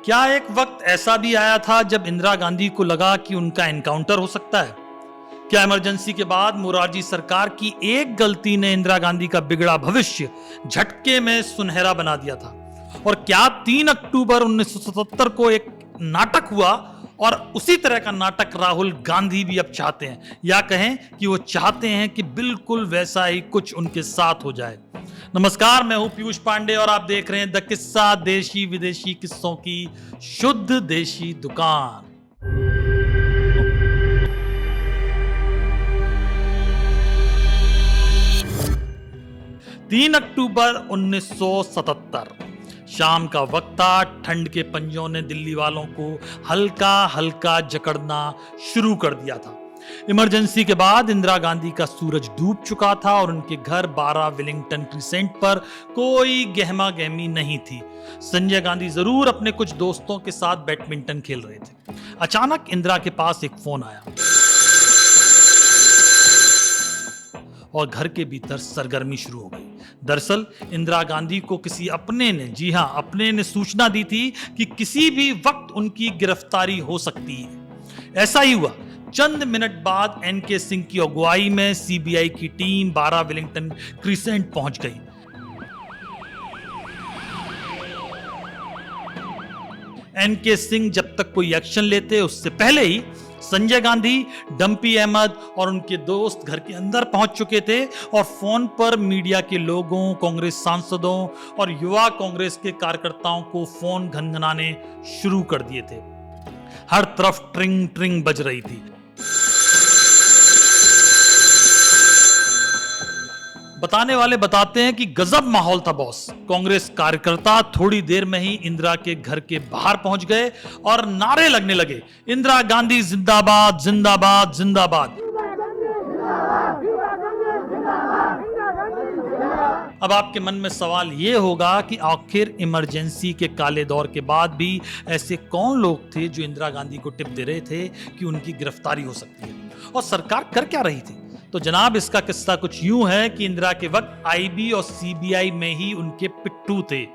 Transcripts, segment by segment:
क्या एक वक्त ऐसा भी आया था जब इंदिरा गांधी को लगा कि उनका एनकाउंटर हो सकता है? क्या इमरजेंसी के बाद मोरारजी सरकार की एक गलती ने इंदिरा गांधी का बिगड़ा भविष्य झटके में सुनहरा बना दिया था? और क्या 3 अक्टूबर 1977 को एक नाटक हुआ और उसी तरह का नाटक राहुल गांधी भी अब चाहते हैं, या कहें कि वो चाहते हैं कि बिल्कुल वैसा ही कुछ उनके साथ हो जाए? नमस्कार, मैं हूं पीयूष पांडे और आप देख रहे हैं द किस्सा, देशी विदेशी किस्सों की शुद्ध देशी दुकान। 3 अक्टूबर 1977 शाम का वक्त था। ठंड के पंजों ने दिल्ली वालों को हल्का हल्का जकड़ना शुरू कर दिया था। इमरजेंसी के बाद इंदिरा गांधी का सूरज डूब चुका था और उनके घर 12 विलिंगटन क्रिसेंट पर कोई गहमा गहमी नहीं थी। संजय गांधी जरूर अपने कुछ दोस्तों के साथ बैडमिंटन खेल रहे थे। अचानक इंदिरा के पास एक फोन आया और घर के भीतर सरगर्मी शुरू हो गई। दरअसल इंदिरा गांधी को किसी अपने ने, जी हां, अपने ने सूचना दी थी कि किसी भी वक्त उनकी गिरफ्तारी हो सकती है। ऐसा ही हुआ। चंद मिनट बाद एनके सिंह की अगुवाई में सीबीआई की टीम 12 विलिंगटन क्रिसेंट पहुंच गई। एनके सिंह जब तक कोई एक्शन लेते उससे पहले ही संजय गांधी, डंपी अहमद और उनके दोस्त घर के अंदर पहुंच चुके थे और फोन पर मीडिया के लोगों, कांग्रेस सांसदों और युवा कांग्रेस के कार्यकर्ताओं को फोन घनघनाने शुरू कर दिए थे। हर तरफ ट्रिंग ट्रिंग बज रही थी। बताने वाले बताते हैं कि गजब माहौल था बॉस। कांग्रेस कार्यकर्ता थोड़ी देर में ही इंदिरा के घर के बाहर पहुंच गए और नारे लगने लगे, इंदिरा गांधी जिंदाबाद, जिंदाबाद, जिंदाबाद। अब आपके मन में सवाल यह होगा कि आखिर इमरजेंसी के काले दौर के बाद भी ऐसे कौन लोग थे जो इंदिरा गांधी को टिप दे रहे थे कि उनकी गिरफ्तारी हो सकती है, और सरकार कर क्या रही थी? तो जनाब, इसका किस्सा कुछ यूं है कि इंदिरा के वक्त आईबी और सीबीआई में ही उनके पिट्टू थे।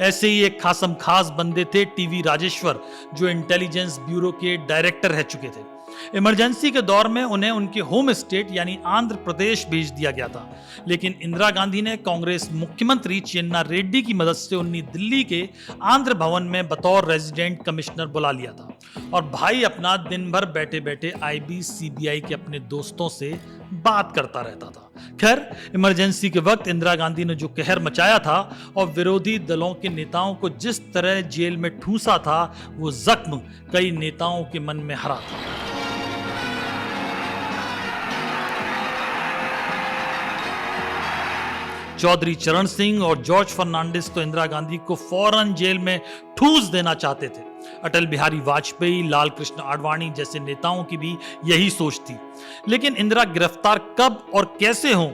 ऐसे ही एक खासम खास बंदे थे टीवी राजेश्वर, जो इंटेलिजेंस ब्यूरो के डायरेक्टर रह चुके थे। इमरजेंसी के दौर में उन्हें उनके होम स्टेट यानी आंध्र प्रदेश भेज दिया गया था, लेकिन इंदिरा गांधी ने कांग्रेस मुख्यमंत्री चेन्ना रेड्डी की मदद से उन्हें दिल्ली के आंध्र भवन में बतौर रेजिडेंट कमिश्नर बुला लिया था और भाई अपना दिन भर बैठे बैठे आईबी सीबीआई के अपने दोस्तों से बात करता रहता था। खैर, इमरजेंसी के वक्त इंदिरा गांधी ने जो कहर मचाया था और विरोधी दलों के नेताओं को जिस तरह जेल में ठूसा था, वो जख्म कई नेताओं के मन में हरा था। चौधरी चरण सिंह और जॉर्ज फर्नांडिस तो इंदिरा गांधी को फौरन जेल में ठूस देना चाहते थे। अटल बिहारी वाजपेयी, लाल कृष्ण आडवाणी जैसे नेताओं की भी यही सोच थी। लेकिन इंदिरा गिरफ्तार कब और कैसे हों,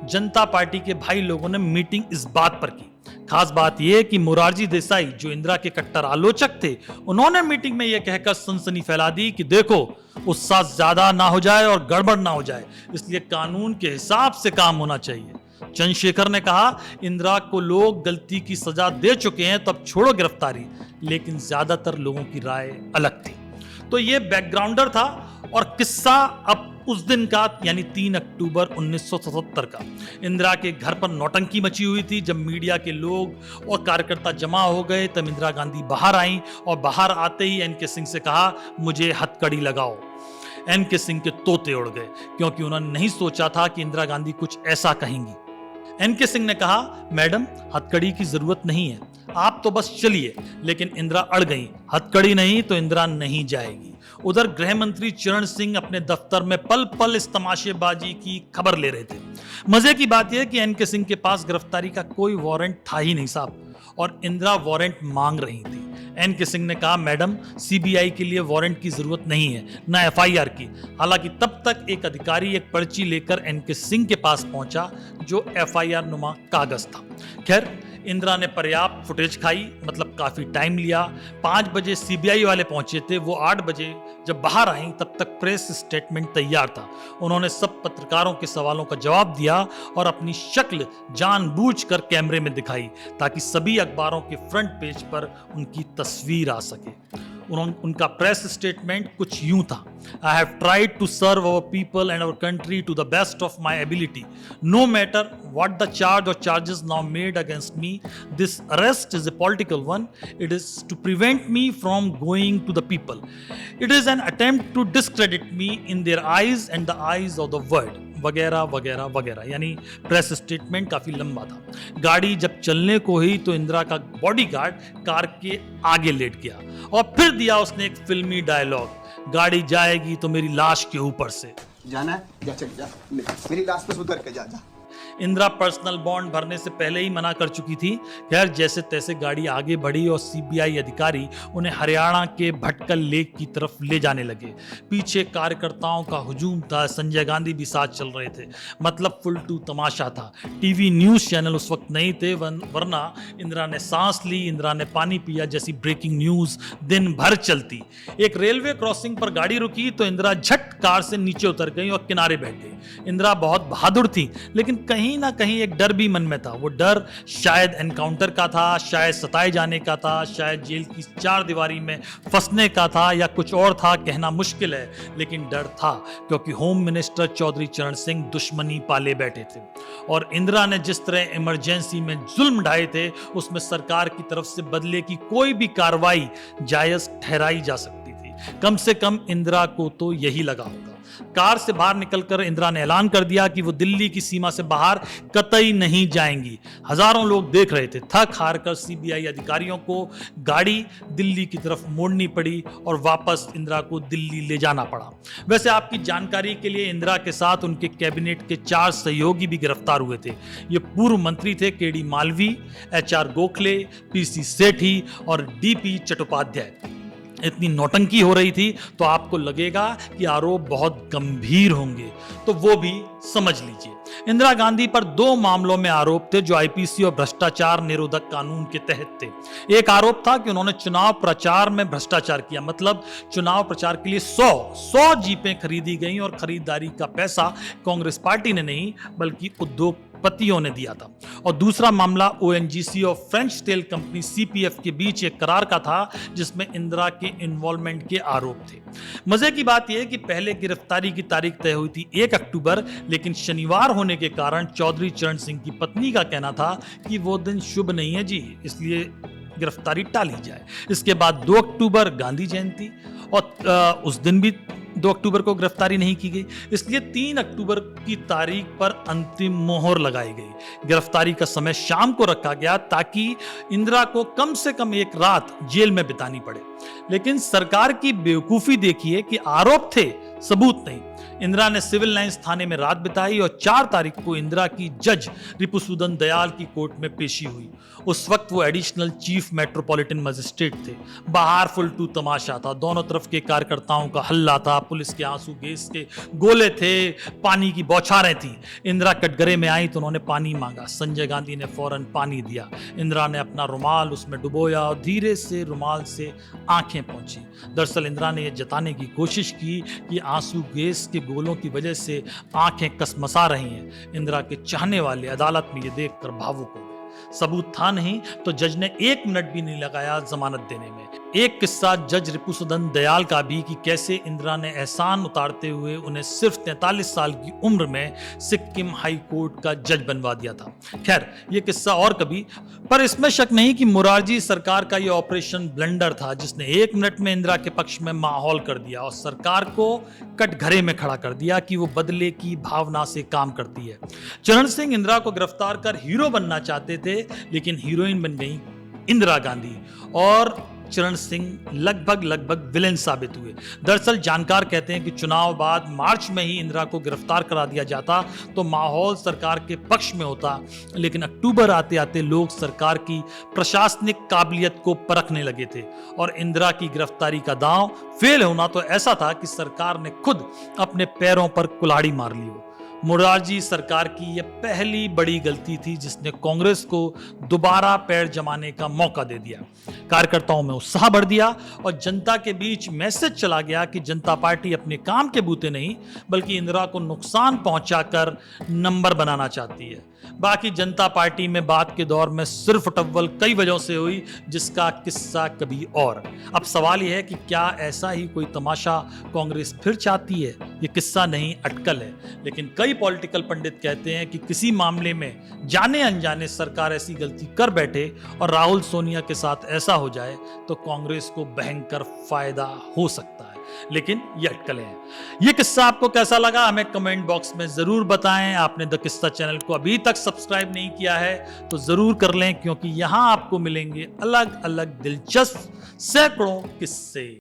जनता पार्टी के भाई लोगों ने मीटिंग इस बात पर की। खास बात यह कि मोरारजी देसाई, जो इंदिरा के कट्टर आलोचक थे, उन्होंने मीटिंग में यह कहकर सनसनी फैला दी कि देखो, उत्साह ज्यादा ना हो जाए और गड़बड़ ना हो जाए, इसलिए कानून के हिसाब से काम होना चाहिए। चंद्रशेखर ने कहा, इंदिरा को लोग गलती की सजा दे चुके हैं, तो अब छोड़ो गिरफ्तारी। लेकिन ज्यादातर लोगों की राय अलग थी। तो ये बैकग्राउंडर था और किस्सा अब उस दिन का, यानी 3 अक्टूबर 1977 का। इंदिरा के घर पर नौटंकी मची हुई थी। जब मीडिया के लोग और कार्यकर्ता जमा हो गए तब इंदिरा गांधी बाहर आई और बाहर आते ही एनके सिंह से कहा, मुझे हथकड़ी लगाओ। एनके सिंह के तोते उड़ गए, क्योंकि उन्होंने नहीं सोचा था कि इंदिरा गांधी कुछ ऐसा कहेंगी। एनके सिंह ने कहा, मैडम, हथकड़ी की जरूरत नहीं है, आप तो बस चलिए। लेकिन इंदिरा अड़ गई, हथकड़ी नहीं तो इंदिरा नहीं जाएगी। उधर गृह मंत्री चरण सिंह अपने दफ्तर में पल पल इस तमाशेबाजी की खबर ले रहे थे। मजे की बात यह कि एनके सिंह के पास गिरफ्तारी का कोई वारंट था ही नहीं साहब, और इंदिरा वारंट मांग रही थी। एनके सिंह ने कहा, मैडम, सीबीआई के लिए वारंट की जरूरत नहीं है, ना एफआईआर की। हालांकि तब तक एक अधिकारी एक पर्ची लेकर एनके सिंह के पास पहुंचा, जो एफआईआर नुमा कागज था। खैर, इंदिरा ने पर्याप्त फुटेज खाई, मतलब काफी टाइम लिया। 5 बजे सीबीआई वाले पहुंचे थे, वो 8 बजे जब बाहर आई तब तक प्रेस स्टेटमेंट तैयार था। उन्होंने सब पत्रकारों के सवालों का जवाब दिया और अपनी शक्ल जानबूझकर कैमरे में दिखाई ताकि सभी अखबारों के फ्रंट पेज पर उनकी तस्वीर आ सके। उनका प्रेस स्टेटमेंट कुछ यूं था: I have tried to serve our people and our country to the best of my ability, no matter what the charge or charges now made against me. This arrest is a political one. It is to prevent me from going to the people. It is an attempt to discredit me in their eyes and the eyes of the world. वगैरह वगैरह वगैरह। यानी press statement काफी लंबा था। गाड़ी जब चलने को ही तो इंदिरा का बॉडीगार्ड कार के आगे लेट गया और फिर दिया उसने एक फिल्मी डायलॉग: गाड़ी जाएगी तो मेरी लाश के ऊपर से। जाना है? जा चल जा, मेरी लाश पे उतर के जा जा। इंदिरा पर्सनल बॉन्ड भरने से पहले ही मना कर चुकी थी। खैर, जैसे तैसे गाड़ी आगे बढ़ी और सीबीआई अधिकारी उन्हें हरियाणा के भटकल लेक की तरफ ले जाने लगे। पीछे कार्यकर्ताओं का हुजूम था, संजय गांधी भी साथ चल रहे थे। मतलब फुल टू तमाशा था। टीवी न्यूज चैनल उस वक्त नहीं थे, वरना इंदिरा ने सांस ली, इंदिरा ने पानी पिया जैसी ब्रेकिंग न्यूज दिन भर चलती। एक रेलवे क्रॉसिंग पर गाड़ी रुकी तो इंदिरा झट कार से नीचे उतर गई और किनारे बैठ गई। इंदिरा बहुत बहादुर थी, लेकिन कहीं ना कहीं एक डर भी मन में था। वो डर शायद एनकाउंटर का था, शायद सताए जाने का था, शायद जेल की 4 दीवारी में फंसने का था, या कुछ और था, कहना मुश्किल है। लेकिन डर था क्योंकि होम मिनिस्टर चौधरी चरण सिंह दुश्मनी पाले बैठे थे और इंदिरा ने जिस तरह इमरजेंसी में जुल्म ढाए थे उसमें सरकार की तरफ से बदले की कोई भी कार्रवाई जायज ठहराई जा सकती थी। कम से कम इंदिरा को तो यही लगा होगा। कार से बाहर निकलकर इंदिरा ने ऐलान कर दिया कि वो दिल्ली की सीमा से बाहर कतई नहीं जाएंगी। हजारों लोग देख रहे थे। थक हार कर सीबीआई अधिकारियों को गाड़ी दिल्ली की तरफ मोड़नी पड़ी और वापस इंदिरा को दिल्ली ले जाना पड़ा। वैसे आपकी जानकारी के लिए इंदिरा के साथ उनके कैबिनेट के 4 सहयोगी भी गिरफ्तार हुए थे। ये पूर्व मंत्री थे: KD Malviya, HR Gokhale, PC Sethi और डीपी चट्टोपाध्याय। इतनी नौटंकी हो रही थी तो आपको लगेगा कि आरोप बहुत गंभीर होंगे, तो वो भी समझ लीजिए। इंदिरा गांधी पर 2 मामलों में आरोप थे जो आईपीसी और भ्रष्टाचार निरोधक कानून के तहत थे। एक आरोप था कि उन्होंने चुनाव प्रचार में भ्रष्टाचार किया। मतलब चुनाव प्रचार के लिए 100 जीपें खरीदी गई और खरीदारी का पैसा कांग्रेस पार्टी ने नहीं बल्कि उद्योगपतियों ने दिया था। और दूसरा मामला ओएनजीसी और फ्रेंच तेल कंपनी सीपीएफ के बीच एक करार का था जिसमें इंदिरा के इन्वॉल्वमेंट के आरोप थे। मजे की बात यह कि पहले गिरफ्तारी की तारीख तय हुई थी 1 अक्टूबर, लेकिन शनिवार होने के कारण चौधरी चरण सिंह की पत्नी का कहना था कि वो दिन शुभ नहीं है जी, इसलिए गिरफ्तारी टाली जाए। इसके बाद 2 अक्टूबर गांधी जयंती और उस दिन भी 2 अक्टूबर को गिरफ्तारी नहीं की गई, इसलिए 3 अक्टूबर की तारीख पर अंतिम मोहर लगाई गई। गिरफ्तारी का समय शाम को रखा गया ताकि इंदिरा को कम से कम एक रात जेल में बितानी पड़े। लेकिन सरकार की बेवकूफी देखिए कि आरोप थे, सबूत नहीं। इंदिरा ने सिविल लाइंस थाने में रात बिताई और 4 तारीख को इंदिरा की जज रिपुसूदन दयाल की कोर्ट में पेशी हुई। उस वक्त वो एडिशनल चीफ मेट्रोपॉलिटन मजिस्ट्रेट थे। बाहर फुल टू तमाशा था। दोनों तरफ के कार्यकर्ताओं का हल्ला था, पुलिस के आंसू गैस के गोले थे, पानी की बौछारें थी। इंदिरा कटघरे में आई तो उन्होंने पानी मांगा। संजय गांधी ने फौरन पानी दिया। इंदिरा ने अपना रुमाल उसमें डुबोया और धीरे से रुमाल से आंखें पहुंची। दरअसल इंदिरा ने यह जताने की कोशिश की कि आंसू गैस के गोलों की वजह से आंखें कसमसा रही हैं। इंदिरा के चाहने वाले अदालत में यह देखकर भावुक हो गए। सबूत था नहीं तो जज ने 1 मिनट भी नहीं लगाया जमानत देने में। एक किस्सा जज रिपुसूदन दयाल का भी कि कैसे इंदिरा ने एहसान उतारते हुए उन्हें सिर्फ 43 साल की उम्र में सिक्किम हाई कोर्ट का जज बनवा दिया था। खैर, यह किस्सा और कभी, पर इसमें शक नहीं कि मोरारजी सरकार का यह ऑपरेशन ब्लंडर था जिसने 1 मिनट में इंदिरा के पक्ष में माहौल कर दिया और सरकार को कटघरे में खड़ा कर दिया कि वो बदले की भावना से काम करती है। चरण सिंह इंदिरा को गिरफ्तार कर हीरो बनना चाहते थे, लेकिन हीरोइन बन गई इंदिरा गांधी और चरण सिंह लगभग विलेन साबित हुए। दरअसल जानकार कहते हैं कि चुनाव बाद मार्च में ही इंदिरा को गिरफ्तार करा दिया जाता तो माहौल सरकार के पक्ष में होता, लेकिन अक्टूबर आते आते लोग सरकार की प्रशासनिक काबिलियत को परखने लगे थे और इंदिरा की गिरफ्तारी का दांव फेल होना तो ऐसा था कि सरकार ने खुद अपने पैरों पर कुल्हाड़ी मार ली हो। मोरारजी सरकार की यह पहली बड़ी गलती थी जिसने कांग्रेस को दोबारा पैर जमाने का मौका दे दिया। कार्यकर्ताओं में उत्साह बढ़ दिया और जनता के बीच मैसेज चला गया कि जनता पार्टी अपने काम के बूते नहीं बल्कि इंदिरा को नुकसान पहुंचाकर नंबर बनाना चाहती है। बाकी जनता पार्टी में बात के दौर में सिर्फ टव्वल कई वजहों से हुई, जिसका किस्सा कभी और। अब सवाल यह है कि क्या ऐसा ही कोई तमाशा कांग्रेस फिर चाहती है? ये किस्सा नहीं, अटकल है। लेकिन कई पॉलिटिकल पंडित कहते हैं कि किसी मामले में जाने अनजाने सरकार ऐसी गलती कर बैठे और राहुल सोनिया के साथ ऐसा हो जाए तो कांग्रेस को भयंकर फायदा हो सकता है। लेकिन ये अटकलें हैं। ये किस्सा आपको कैसा लगा हमें कमेंट बॉक्स में जरूर बताएं। आपने द किस्सा चैनल को अभी तक सब्सक्राइब नहीं किया है तो जरूर कर लें, क्योंकि यहां आपको मिलेंगे अलग अलग दिलचस्प सैकड़ों किस्से।